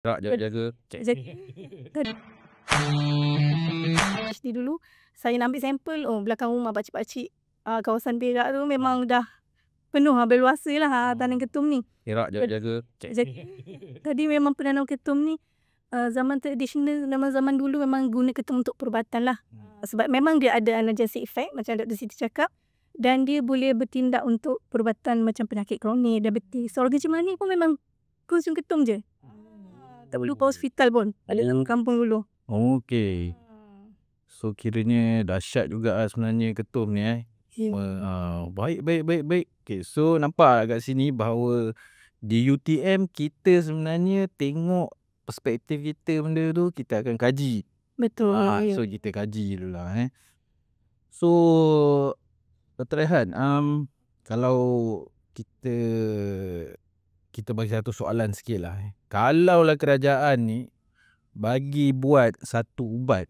Tak, jaga. PhD dulu saya nak ambil sampel, belakang rumah pakcik-pakcik kawasan Perak tu memang dah penuh berluasa lah tanam ketum ni. Perak, jaga. Tadi memang penanam ketum ni zaman tradisional, zaman dulu memang guna ketum untuk perubatan lah. Sebab memang dia ada analgesic effect macam Dr. Siti cakap, dan dia boleh bertindak untuk perubatan macam penyakit kronik, diabetes. Orang Cemani pun memang konsum ketum je. Tak perlu ke hospital pun. Ada dalam kampung dulu. Okey. So kiranya dahsyat juga sebenarnya ketum ni baik. Okay, so nampak kat sini bahawa di UTM kita sebenarnya tengok perspektif kita benda tu kita akan kaji. Betul. So kita kaji dulu lah. So Dr. Rehan, kalau kita bagi satu soalan sikit lah. Kalaulah kerajaan ni bagi buat satu ubat